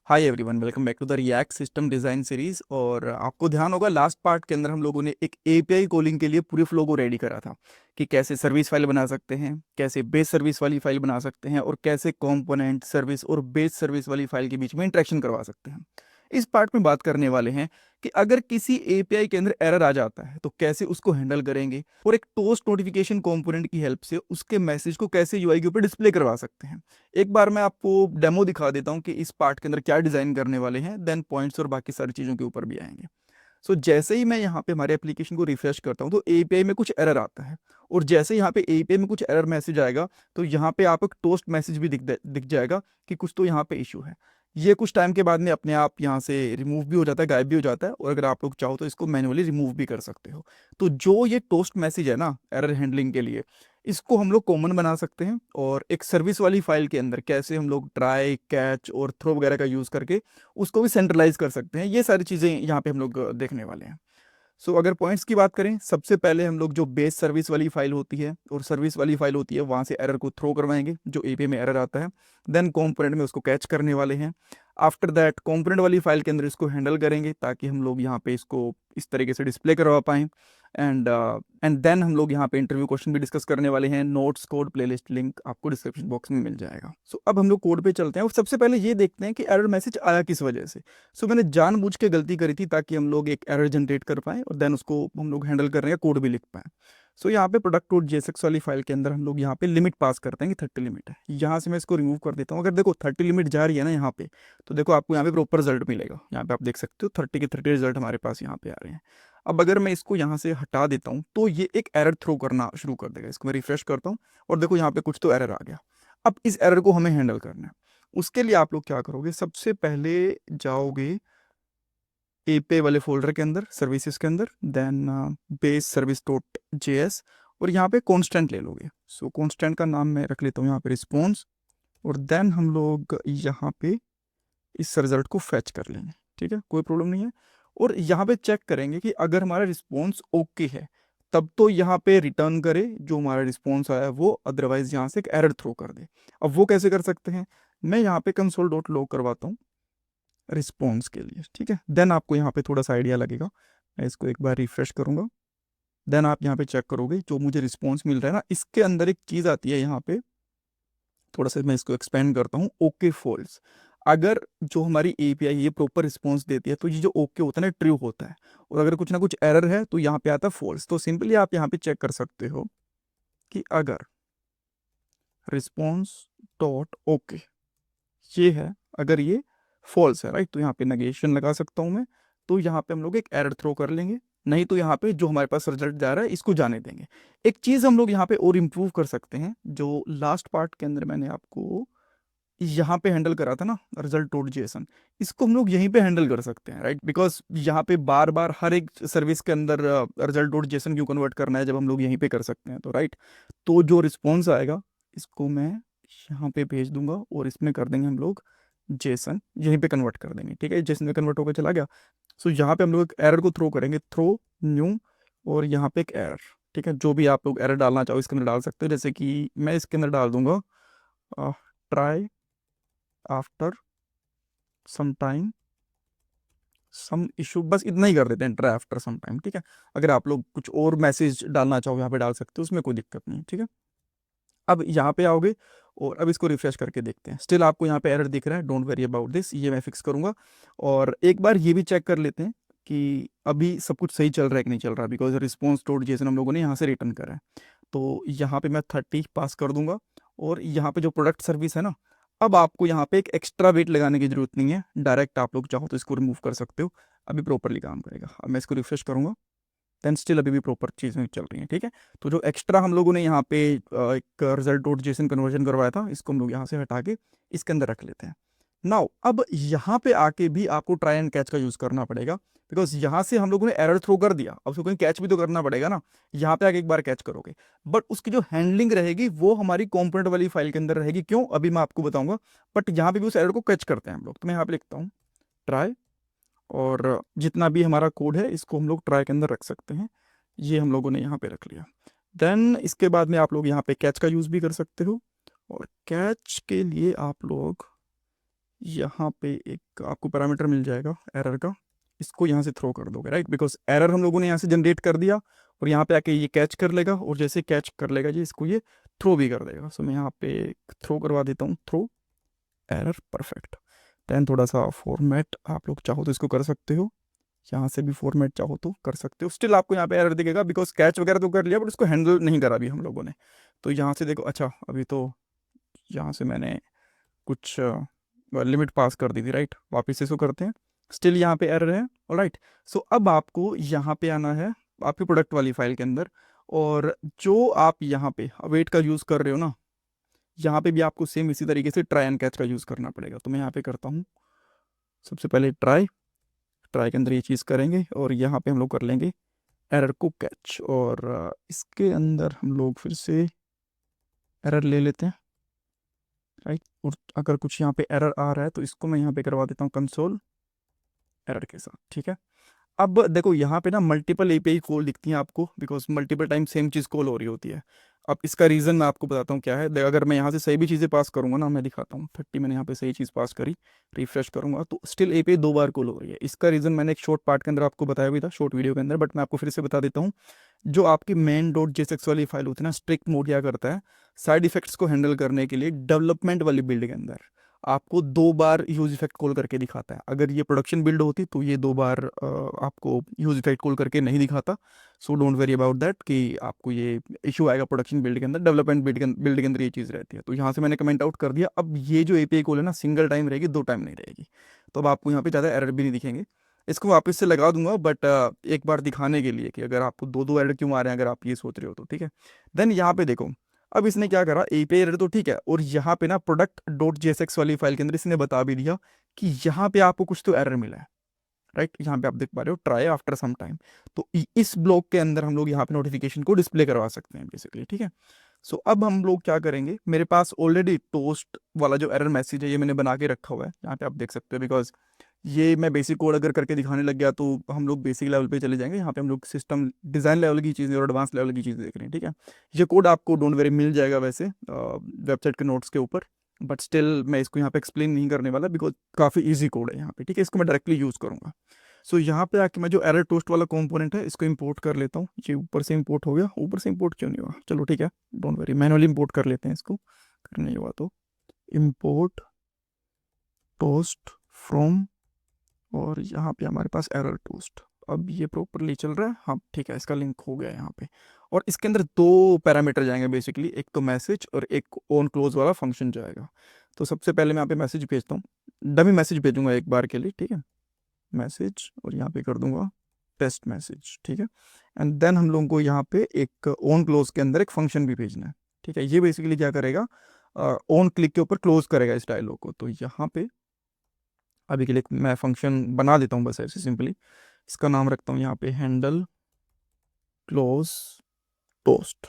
Hi everyone, welcome back to the React system design series. और आपको ध्यान होगा लास्ट पार्ट के अंदर हम लोगों ने एक एपीआई कॉलिंग के लिए पूरे फ्लो को रेडी करा था कि कैसे सर्विस फाइल बना सकते हैं, कैसे बेस सर्विस वाली फाइल बना सकते हैं और कैसे कंपोनेंट सर्विस और बेस सर्विस वाली फाइल के बीच में इंटरेक्शन करवा सकते हैं। इस पार्ट में बात करने वाले हैं कि अगर किसी एपीआई के अंदर एरर आ जाता है तो कैसे उसको हैंडल करेंगे और एक टोस्ट नोटिफिकेशन कंपोनेंट की हेल्प से उसके मैसेज को कैसे यूआई के ऊपर डिस्प्ले करवा सकते हैं। एक बार मैं आपको डेमो दिखा देता हूँ कि इस पार्ट के अंदर क्या डिजाइन करने वाले हैं, देन पॉइंट्स और बाकी सारी चीजों के ऊपर भी आएंगे। जैसे ही मैं यहाँ पे हमारे एप्लीकेशन को रिफ्रेश करता हूँ तो एपीआई में कुछ एरर आता है। और जैसे ही यहाँ पे एपीआई में कुछ एरर मैसेज आएगा तो यहाँ पे आपको एक टोस्ट मैसेज भी दिख जाएगा कि कुछ तो यहाँ पे इशू है। ये कुछ टाइम के बाद में अपने आप यहाँ से रिमूव भी हो जाता है, गायब भी हो जाता है, और अगर आप लोग चाहो तो इसको मैन्युअली रिमूव भी कर सकते हो। तो जो ये टोस्ट मैसेज है ना एरर हैंडलिंग के लिए, इसको हम लोग कॉमन बना सकते हैं और एक सर्विस वाली फाइल के अंदर कैसे हम लोग ट्राई, कैच और थ्रो वगैरह का यूज़ करके उसको भी सेंट्रलाइज कर सकते हैं। ये सारी चीज़ें यहाँ पे हम लोग देखने वाले हैं। अगर पॉइंट्स की बात करें, सबसे पहले हम लोग जो बेस सर्विस वाली फाइल होती है और सर्विस वाली फाइल होती है वहाँ से एरर को थ्रो करवाएंगे, जो एपीआई में एरर आता है। देन कंपोनेंट में उसको कैच करने वाले हैं। आफ्टर दैट कंपोनेंट वाली फाइल के अंदर इसको हैंडल करेंगे ताकि हम लोग यहाँ पे इसको इस तरीके से डिस्प्ले करवा पाएँ। एंड देन हम लोग यहाँ पे इंटरव्यू क्वेश्चन भी डिस्कस करने वाले हैं। नोट्स, कोड, प्लेलिस्ट लिंक आपको डिस्क्रिप्शन बॉक्स में मिल जाएगा। अब हम लोग कोड पे चलते हैं और सबसे पहले ये देखते हैं कि एरर मैसेज आया किस वजह से। मैंने जानबूझ के गलती करी थी ताकि हम लोग एक एरर जनरेट कर पाएं और देन उसको हम लोग हैंडल करने का कोड भी लिख पाएं। यहाँ पे प्रोडक्ट डॉट जेएसएक्स वाली फाइल के अंदर हम लोग यहाँ पे लिमिट पास करते हैं कि 30 लिमिट है। यहाँ से मैं इसको रिमूव कर देता हूँ। अगर देखो 30 लिमिट जा रही है ना यहाँ पे, तो देखो आपको यहाँ पे प्रॉपर रिजल्ट मिलेगा। यहाँ पे आप देख सकते हो 30 के 30 रिजल्ट हमारे पास यहाँ पे आ रहे हैं। अब अगर मैं इसको यहाँ से हटा देता हूँ तो ये एक एरर थ्रो करना शुरू कर देगा। इसको मैं रिफ्रेश करता हूँ और देखो यहाँ पे कुछ तो एरर आ गया। अब इस एरर को हमें हैंडल करना है। उसके लिए आप लोग क्या करोगे, सबसे पहले जाओगे एपीआई वाले फोल्डर के अंदर, सर्विसेज के अंदर, then base service dot JS, और यहाँ पे कॉन्स्टेंट ले लोगे। कॉन्स्टेंट का नाम मैं रख लेता हूँ यहाँ पे रिस्पॉन्स। और देन हम लोग यहाँ पे इस रिजल्ट को फैच कर लेंगे। ठीक है, कोई प्रॉब्लम नहीं है। और यहाँ पे चेक करेंगे कि अगर हमारा रिस्पॉन्स ओके है तब तो यहाँ पे रिटर्न करे जो हमारा रिस्पॉन्स आया है वो, अदरवाइज यहाँ से एक एरर थ्रो कर दे। अब वो कैसे कर सकते हैं, मैं यहाँ पे कंसोल डॉट लॉग करवाता हूँ रिस्पॉन्स के लिए। ठीक है, देन आपको यहाँ पे थोड़ा सा आइडिया लगेगा। मैं इसको एक बार रिफ्रेश करूंगा। देन आप यहाँ पे चेक करोगे जो मुझे रिस्पॉन्स मिल रहा है ना, इसके अंदर एक चीज़ आती है यहाँ पे। थोड़ा सा मैं इसको एक्सपेंड करता हूँ, ओके फॉल्स। अगर जो हमारी एपीआई ये प्रॉपर रिस्पॉन्स देती है तो ये जो ओके होता है ना ट्रू होता है, और अगर कुछ ना कुछ एरर है तो यहाँ पे आता है फॉल्स। तो सिंपली आप यहाँ पे चेक कर सकते हो कि अगर रिस्पॉन्स डॉट ओके ये है, अगर ये फॉल्स है, राइट, तो यहाँ पे नेगेशन लगा सकता हूँ मैं। तो यहाँ पे हम लोग एक एरर थ्रो कर लेंगे। नहीं तो यहाँ पे जो हमारे पास रिजल्ट जा रहा है इसको जाने देंगे। एक चीज हम लोग यहाँ पे और इम्प्रूव कर सकते हैं, जो लास्ट पार्ट के अंदर मैंने आपको यहाँ पे हैंडल करा था ना रिजल्ट डॉट जेसन, इसको हम लोग यहीं पे हैंडल कर सकते हैं, राइट। बिकॉज यहाँ पे बार बार हर एक सर्विस के अंदर रिजल्ट डॉट जेसन क्यों कन्वर्ट करना है जब हम लोग यहीं पे कर सकते हैं, तो राइट। तो जो रिस्पॉन्स आएगा इसको मैं यहाँ पे भेज दूंगा और इसमें कर देंगे हम लोग जेसन, यहीं पे कन्वर्ट कर देंगे। ठीक है, जेसन में कन्वर्ट होकर चला गया। यहाँ पे हम लोग एक एरर को थ्रो करेंगे, थ्रो न्यू, और यहाँ पे एक एरर। ठीक है, जो भी आप लोग एरर डालना चाहो इसके अंदर डाल सकते हो। जैसे कि मैं इसके अंदर डाल दूंगा try after some time some issue, बस इतना ही कर देते हैं, ट्राई आफ्टर सम टाइम। ठीक है, अगर आप लोग कुछ और मैसेज डालना चाहो यहाँ पे डाल सकते हो, उसमें कोई दिक्कत नहीं। ठीक है, अब यहाँ पे आओगे और अब इसको रिफ्रेश करके देखते हैं। स्टिल आपको यहाँ पे एरर दिख रहा है, डोंट वेरी अबाउट दिस, ये मैं फिक्स करूंगा। और एक बार ये भी चेक कर लेते हैं कि अभी सब कुछ सही चल रहा है कि नहीं चल रहा, बिकॉज रिस्पॉन्स डॉट जेसन हम लोगों ने यहाँ से रिटर्न करा है। तो यहाँ पे मैं 30 पास कर दूंगा। और यहाँ पे जो प्रोडक्ट सर्विस है ना, अब आपको यहाँ पे एक एक्स्ट्रा वेट लगाने की जरूरत नहीं है, डायरेक्ट आप लोग चाहो तो इसको रिमूव कर सकते हो। अभी प्रॉपरली काम करेगा। अब मैं इसको रिफ्रेश करूंगा, देन स्टिल अभी भी प्रॉपर चीज़ें चल रही हैं। ठीक है, तो जो एक्स्ट्रा हम लोगों ने यहाँ पे एक रिजल्ट डॉट जेसन कन्वर्जन करवाया था, इसको हम लोग यहाँ से हटा के इसके अंदर रख लेते हैं। नाउ अब यहाँ पे आके भी आपको ट्राई एंड कैच का यूज करना पड़ेगा, बिकॉज यहाँ से हम लोगों ने एरर थ्रो कर दिया, अब उसको कहीं कैच भी तो करना पड़ेगा ना। यहाँ पे आके एक बार कैच करोगे, बट उसकी जो हैंडलिंग रहेगी वो हमारी कॉम्पोनेंट वाली फाइल के अंदर रहेगी। क्यों, अभी मैं आपको बताऊंगा। बट यहाँ पे भी उस एरर को कैच करते हैं हम लोग। तो मैं यहाँ पे लिखता हूँ ट्राई, और जितना भी हमारा कोड है इसको हम लोग ट्राई के अंदर रख सकते हैं। ये हम लोगों ने यहाँ पे रख लिया। देन इसके बाद में आप लोग यहाँ पे कैच का यूज भी कर सकते हो। और कैच के लिए आप लोग यहाँ पे एक आपको पैरामीटर मिल जाएगा एरर का, इसको यहाँ से थ्रो कर दोगे, राइट, बिकॉज एरर हम लोगों ने यहाँ से जनरेट कर दिया और यहाँ पे आके ये कैच कर लेगा, और जैसे कैच कर लेगा जी इसको ये थ्रो भी कर देगा। सो मैं यहाँ पे थ्रो करवा देता हूँ, थ्रो एरर, परफेक्ट। देन थोड़ा सा फॉर्मेट आप लोग चाहो तो इसको कर सकते हो, यहाँ से भी फॉर्मेट चाहो तो कर सकते हो। स्टिल आपको यहाँ पे एरर दिखेगा बिकॉज कैच वगैरह तो कर लिया बट उसको हैंडल नहीं करा अभी हम लोगों ने। तो यहाँ से देखो, अच्छा अभी तो यहाँ से मैंने कुछ लिमिट पास कर दी थी, राइट, वापस से इसको करते हैं, स्टिल यहाँ पे एरर है, राइट। सो अब आपको यहाँ पे आना है आपकी प्रोडक्ट वाली फाइल के अंदर, और जो आप यहाँ पे अवेट का यूज़ कर रहे हो ना, यहाँ पे भी आपको सेम इसी तरीके से ट्राई एंड कैच का यूज़ करना पड़ेगा। तो मैं यहाँ पे करता हूँ, सबसे पहले ट्राई, ट्राई के अंदर ये चीज़ करेंगे और यहाँ पे हम लोग कर लेंगे एरर को कैच, और इसके अंदर हम लोग फिर से एरर ले लेते हैं, राइट। और अगर कुछ यहाँ पे एरर आ रहा है तो इसको मैं यहाँ पे करवा देता हूँ कंसोल एरर के साथ, ठीक है। अब देखो यहाँ पे ना मल्टीपल एपीआई कॉल दिखती हैं आपको because multiple time same cheese call हो रही होती है। अब इसका रीज़न मैं आपको बताता हूँ क्या है। अगर मैं यहाँ से सही भी चीज़ें पास करूँगा ना, मैं दिखाता हूँ 30 मैंने यहाँ पे सही चीज़ पास करी, रिफ्रेश करूँगा तो स्टिल एपीआई 2 बार कॉल हो रही है। इसका रीज़न मैंने एक शॉर्ट पार्ट के अंदर आपको बताया भी था, शॉर्ट वीडियो के अंदर, बट मैं आपको फिर से बता देता हूँ। जो आपकी मेन डॉट जेएसएक्स वाली फाइल होती है ना, स्ट्रिक्ट मोड क्या करता है, साइड इफेक्ट्स को हैंडल करने के लिए डेवलपमेंट वाली बिल्ड के अंदर आपको 2 बार यूज इफेक्ट कॉल करके दिखाता है। अगर ये प्रोडक्शन बिल्ड होती तो ये 2 बार आपको यूज इफेक्ट कॉल करके नहीं दिखाता। So don't very about that कि आपको ये इशू आएगा प्रोडक्शन बिल्ड के अंदर, डेवलपमेंट बिल्ड के अंदर ये चीज़ रहती है। तो यहाँ से मैंने कमेंट आउट कर दिया। अब ये जो एपीआई कॉल है ना, सिंगल टाइम रहेगी, 2 टाइम नहीं रहेगी। तो अब आपको यहाँ पे ज़्यादा एरर भी नहीं दिखेंगे। इसको वापस से लगा दूंगा बट एक बार दिखाने के लिए कि अगर आपको 2 2 एरर क्यों आ रहे हैं, अगर आप ये सोच रहे हो तो, ठीक है। देन यहाँ पे देखो, अब इसने क्या करा, एपीआई एरर तो ठीक है, और यहाँ पे ना प्रोडक्ट डॉट जेएसएक्स वाली फाइल के अंदर इसने बता भी दिया कि यहाँ पे आपको कुछ तो एरर मिला है, राइट। यहाँ पे आप देख पा रहे हो ट्राई आफ्टर सम टाइम। तो इस ब्लॉक के अंदर हम लोग यहाँ पे नोटिफिकेशन को डिस्प्ले करवा सकते हैं बेसिकली, ठीक है। सो अब हम लोग क्या करेंगे, मेरे पास ऑलरेडी टोस्ट वाला जो एरर मैसेज है ये मैंने बना के रखा हुआ है, यहाँ पे आप देख सकते हो। बिकॉज ये मैं बेसिक कोड अगर करके दिखाने लग गया तो हम लोग बेसिक लेवल पे चले जाएंगे। यहाँ पे हम लोग सिस्टम डिज़ाइन लेवल की चीज़ें और एडवांस लेवल की चीज़ें देख रहे हैं, ठीक है। ये कोड आपको डोंट वेरी मिल जाएगा वैसे वेबसाइट के नोट्स के ऊपर, बट स्टिल मैं इसको यहाँ पे एक्सप्लेन नहीं करने वाला बिकॉज काफ़ी ईजी कोड है यहाँ पे, ठीक है। इसको मैं डायरेक्टली यूज़ करूँगा। सो यहाँ पे आके मैं जो एरर टोस्ट वाला कंपोनेंट है इसको इंपोर्ट कर लेता हूँ। ये ऊपर से इंपोर्ट हो गया, ऊपर से इंपोर्ट क्यों नहीं हुआ, चलो ठीक है, डोंट वेरी, मैनुअली इंपोर्ट कर लेते हैं इसको, करने हुआ तो इंपोर्ट टोस्ट फ्रॉम, और यहाँ पे हमारे पास एरर टोस्ट। अब ये प्रॉपरली चल रहा है, हाँ ठीक है, इसका लिंक हो गया यहाँ पे। और इसके अंदर 2 पैरामीटर जाएंगे बेसिकली, एक तो मैसेज और एक ऑन क्लोज वाला फंक्शन जाएगा। तो सबसे पहले मैं यहाँ पे मैसेज भेजता हूँ, डमी मैसेज भेजूंगा एक बार के लिए, ठीक है, मैसेज, और यहाँ पे कर दूंगा टेस्ट मैसेज, ठीक है। एंड देन हम लोगों को यहाँ पे एक ऑन क्लोज के अंदर एक फंक्शन भी भेजना है, ठीक है। ये बेसिकली क्या करेगा, ऑन क्लिक के ऊपर क्लोज करेगा इस डायलॉग को। तो यहाँ पे अभी के लिए मैं फंक्शन बना देता हूँ बस ऐसे सिंपली, इसका नाम रखता हूँ यहाँ पे हैंडल क्लोज टोस्ट,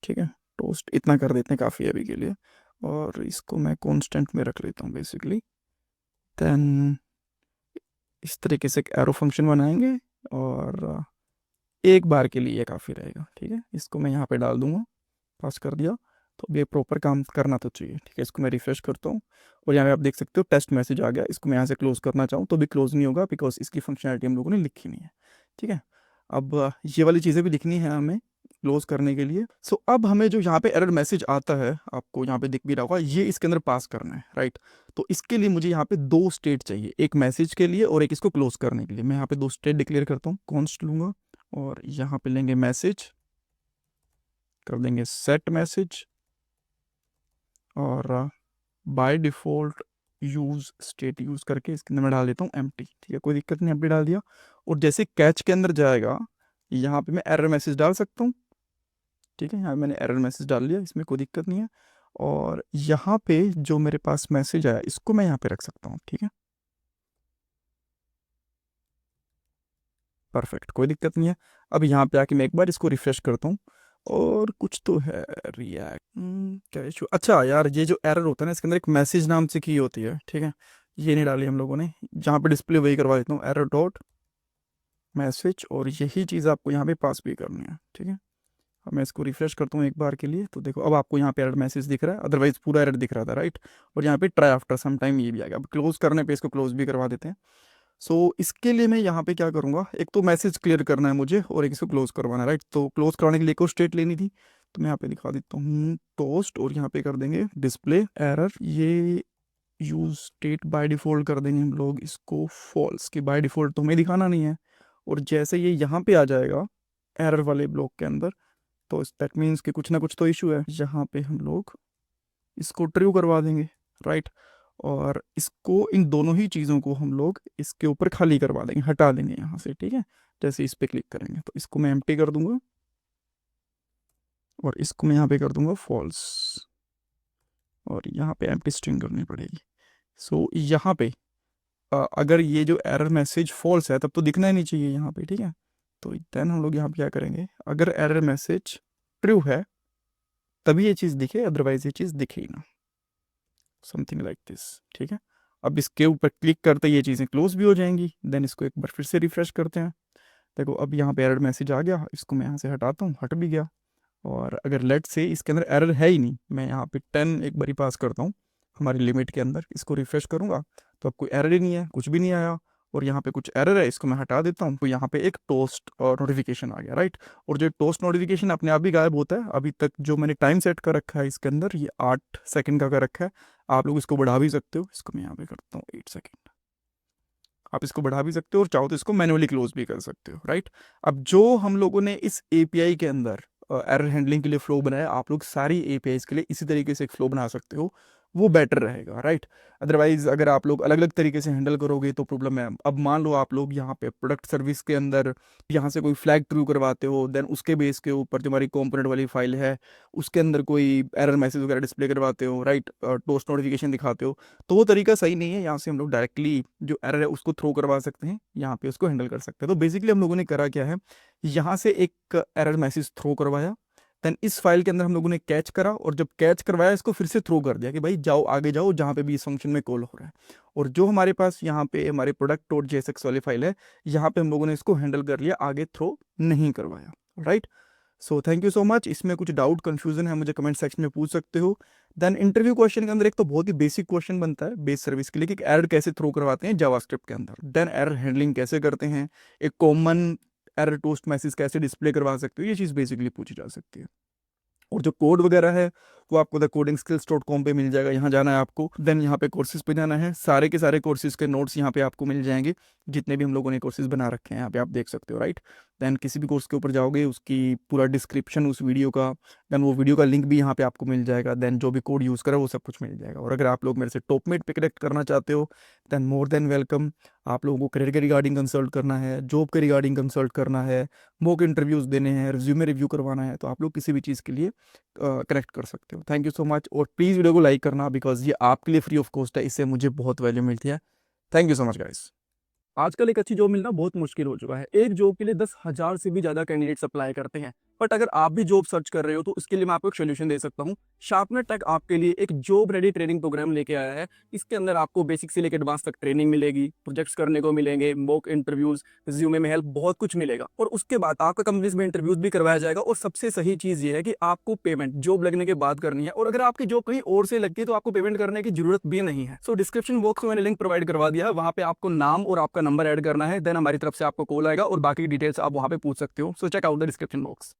ठीक है। टोस्ट इतना कर देते हैं, काफ़ी है अभी के लिए, और इसको मैं कांस्टेंट में रख लेता हूँ बेसिकली। देन इस तरीके से एक एरो फंक्शन बनाएंगे, और एक बार के लिए ये काफ़ी रहेगा, ठीक है। इसको मैं यहाँ पे डाल दूंगा, पास कर दिया, तो अब ये प्रॉपर काम करना तो चाहिए, ठीक है। इसको मैं रिफ्रेश करता हूँ और यहाँ पे आप देख सकते हो टेस्ट मैसेज आ गया। इसको मैं यहाँ से क्लोज करना चाहूँ तो भी क्लोज नहीं होगा बिकॉज इसकी फंक्शनलिटी हम लोगों ने लिखी नहीं है, ठीक है। अब ये वाली चीज़ें भी लिखनी है हमें क्लोज करने के लिए। सो अब हमें जो यहाँ पे एरर मैसेज आता है, आपको यहाँ पे दिख भी रहा होगा, ये इसके अंदर पास करना है, राइट। तो इसके लिए मुझे यहाँ पे 2 स्टेट चाहिए, एक मैसेज के लिए और एक इसको क्लोज करने के लिए। मैं यहाँ पे 2 स्टेट डिक्लेयर करता हूँ, कॉन्स्ट लूंगा और यहाँ पे लेंगे मैसेज, कर देंगे सेट मैसेज, और by default use state use करके इसके अंदर मैं डाल देता हूँ एम्प्टी, ठीक है, कोई दिक्कत नहीं, एम्प्टी डाल दिया। और जैसे कैच के अंदर जाएगा यहाँ पे मैं एरर मैसेज डाल सकता हूँ, ठीक है। यहाँ मैंने एरर मैसेज डाल लिया, इसमें कोई दिक्कत नहीं है। और यहाँ पे जो मेरे पास मैसेज आया इसको मैं यहाँ पे रख सकता हूँ, ठीक है, परफेक्ट, कोई दिक्कत नहीं है। अब यहाँ पे आके मैं एक बार इसको रिफ्रेश करता हूँ, और कुछ तो है रिएक्ट, क्या इशू, अच्छा यार ये जो एरर होता है ना इसके अंदर एक मैसेज नाम से की होती है, ठीक है, ये नहीं डाली हम लोगों ने। जहाँ पे डिस्प्ले वही करवा देता हूँ, एरर डॉट मैसेज, और यही चीज़ आपको यहाँ पे पास भी करनी है, ठीक है। अब मैं इसको रिफ्रेश करता हूँ एक बार के लिए, तो देखो अब आपको यहाँ पे एरर मैसेज दिख रहा है, अदरवाइज पूरा एरर दिख रहा था, राइट। और यहाँ पे ट्राई आफ्टर सम टाइम ये भी आ गया। अब क्लोज करने पे इसको क्लोज भी करवा देते हैं। सो इसके लिए मैं यहाँ पे क्या करूँगा, एक तो मैसेज क्लियर करना है मुझे और एक इसको क्लोज करवाना है, राइट। तो क्लोज करवाने के लिए एक और स्टेट लेनी थी, तो मैं यहाँ पे दिखा देता हूँ टोस्ट, और यहाँ पे कर देंगे डिस्प्ले एरर। ये यूज स्टेट बाय डिफ़ॉल्ट कर देंगे हम लोग इसको फॉल्स, कि बाय डिफ़ॉल्ट तो हमें दिखाना नहीं है। और जैसे ये यहाँ पे आ जाएगा एरर वाले ब्लॉक के अंदर, तो दैट मीन्स कि कुछ ना कुछ तो इशू है। यहाँ पे हम लोग इसको ट्रू करवा देंगे, राइट। और इसको, इन दोनों ही चीज़ों को हम लोग इसके ऊपर खाली करवा देंगे, हटा देंगे यहाँ से, ठीक है। जैसे इस पे क्लिक करेंगे तो इसको मैं एम्प्टी कर दूंगा, और इसको मैं यहाँ पे कर दूंगा फॉल्स, और यहाँ पे एम्प्टी स्ट्रिंग करनी पड़ेगी। सो यहाँ पे अगर ये जो एरर मैसेज फॉल्स है तब तो दिखना ही नहीं चाहिए यहाँ पे, ठीक है। तो देन हम लोग यहाँ पे क्या करेंगे, अगर एरर मैसेज ट्रू है तभी ये चीज़ दिखे, अदरवाइज ये चीज़ दिखे ही ना, समथिंग लाइक दिस, ठीक है। अब इसके ऊपर क्लिक करते ये चीज़ें क्लोज भी हो जाएंगी। देन इसको एक बार फिर से रिफ्रेश करते हैं। देखो अब यहाँ पे एरर मैसेज आ गया, इसको मैं यहाँ से हटाता हूँ, हट भी गया। और अगर लेट से इसके अंदर एरर है ही नहीं, मैं यहाँ पे 10 एक बारी पास करता हूँ हमारी लिमिट के अंदर, इसको रिफ्रेश करूँगा तो अब कोई एरर ही नहीं है, कुछ भी नहीं आया। और यहाँ पे कुछ एरर है, इसको मैं हटा देता हूँ, तो यहाँ पे एक टोस्ट और नोटिफिकेशन आ गया, राइट। और जो टोस्ट नोटिफिकेशन अपने आप ही गायब होता है। अभी तक जो मैंने टाइम सेट कर रखा है इसके अंदर, ये 8 सेकंड का कर रखा है। आप लोग इसको बढ़ा भी सकते हो, इसको मैं यहाँ पे करता हूँ 8 सेकंड। आप इसको बढ़ा भी सकते हो और चाहो तो इसको मैनुअली क्लोज भी कर सकते हो, राइट। अब जो हम लोगों ने इस एपीआई के अंदर एरर हैंडलिंग के लिए फ्लो बनाया, आप लोग सारी एपीआईज के लिए इसी तरीके से एक फ्लो बना सकते हो, वो बेटर रहेगा, राइट। अदरवाइज अगर आप लोग अलग अलग तरीके से हैंडल करोगे तो प्रॉब्लम है। अब मान लो आप लोग यहाँ पे प्रोडक्ट सर्विस के अंदर यहाँ से कोई फ्लैग ट्रू करवाते हो, देन उसके बेस के ऊपर जो हमारी कॉम्पोनेंट वाली फाइल है उसके अंदर कोई एरर मैसेज वगैरह डिस्प्ले करवाते हो, राइट, टोस्ट नोटिफिकेशन दिखाते हो, तो वो तरीका सही नहीं है। यहाँ से हम लोग डायरेक्टली जो एरर है उसको थ्रो करवा सकते हैं, यहाँ पे उसको हैंडल कर सकते हैं। तो बेसिकली हम लोगों ने करा क्या है, यहाँ से एक एरर मैसेज थ्रो करवाया, देन इस फाइल के अंदर हम लोगों ने कैच करा, और जब कैच करवाया इसको फिर से थ्रो कर दिया कि भाई जाओ आगे जाओ जहाँ पे भी इस फंक्शन में कॉल हो रहा है। और जो हमारे पास यहाँ पे हमारे प्रोडक्ट डॉट जेएसएक्स वाली फाइल है, यहाँ पे हम लोगों ने इसको हैंडल कर लिया, आगे थ्रो नहीं करवाया, right. So thank you so much. इसमें कुछ डाउट कंफ्यूजन है मुझे कमेंट सेक्शन में पूछ सकते हो। देन इंटरव्यू क्वेश्चन के अंदर एक तो बहुत ही बेसिक क्वेश्चन बनता है बेस सर्विस के लिए कि एरर कैसे थ्रो करवाते हैं जावास्क्रिप्ट के अंदर, देन एरर हैंडलिंग कैसे करते हैं, एक कॉमन एरर टोस्ट मैसेज कैसे डिस्प्ले करवा सकते हो, ये चीज़ बेसिकली पूछी जा सकती है। और जो कोड वगैरह है वो आपको the coding skills dot com पे मिल जाएगा, यहाँ जाना है आपको, देन यहाँ पे कोर्सेज पे जाना है, सारे के सारे कोर्सेज के नोट्स यहाँ पे आपको मिल जाएंगे, जितने भी हम लोगों ने कोर्सेज बना रखे हैं यहाँ पे आप देख सकते हो, राइट। देन किसी भी कोर्स के ऊपर जाओगे उसकी पूरा डिस्क्रिप्शन उस वीडियो का, देन वो वीडियो का लिंक भी यहाँ पे आपको मिल जाएगा, देन जो भी कोड यूज़ करा वो सब कुछ मिल जाएगा। और अगर आप लोग मेरे से टॉपमेट पे कनेक्ट करना चाहते हो देन मोर देन वेलकम। आप लोगों को करियर के रिगार्डिंग कंसल्ट करना है, जॉब के रिगार्डिंग कंसल्ट करना है, मॉक इंटरव्यूज़ देने हैं, रिज्यूमे रिव्यू करवाना है, तो आप लोग किसी भी चीज़ के लिए कनेक्ट कर सकते हो। थैंक यू सो मच, और प्लीज़ वीडियो को लाइक करना बिकॉज ये आपके लिए फ्री ऑफ कॉस्ट है, इससे मुझे बहुत वैल्यू मिलती है। Thank you so much guys. आजकल एक अच्छी जॉब मिलना बहुत मुश्किल हो चुका है। एक जॉब के लिए 10,000 से भी ज्यादा कैंडिडेट्स अप्लाई करते हैं। बट अगर आप भी जॉब सर्च कर रहे हो तो उसके लिए मैं आपको एक सोल्यूशन दे सकता हूँ। शार्पनर टेक आपके लिए एक जॉब रेडी ट्रेनिंग प्रोग्राम लेके आया है। इसके अंदर आपको बेसिक से लेकर एडवांस तक ट्रेनिंग मिलेगी, प्रोजेक्ट्स करने को मिलेंगे, मॉक इंटरव्यूज, रिज्यूमे में हेल्प, बहुत कुछ मिलेगा। और उसके बाद आपका कंपनीज में इंटरव्यूज भी करवाया जाएगा। और सबसे सही चीज ये है कि आपको पेमेंट जॉब लगने के बाद करनी है, और अगर आपकी जॉब कहीं और से लगती है तो आपको पेमेंट करने की जरूरत भी नहीं है। सो डिस्क्रिप्शन बॉक्स में मैंने लिंक प्रोवाइड करवा दिया है, वहां पे आपको नाम और आपका नंबर ऐड करना है, देन हमारी तरफ से आपको कॉल आएगा और बाकी डिटेल्स आप वहां पे पूछ सकते हो। So check out the description box.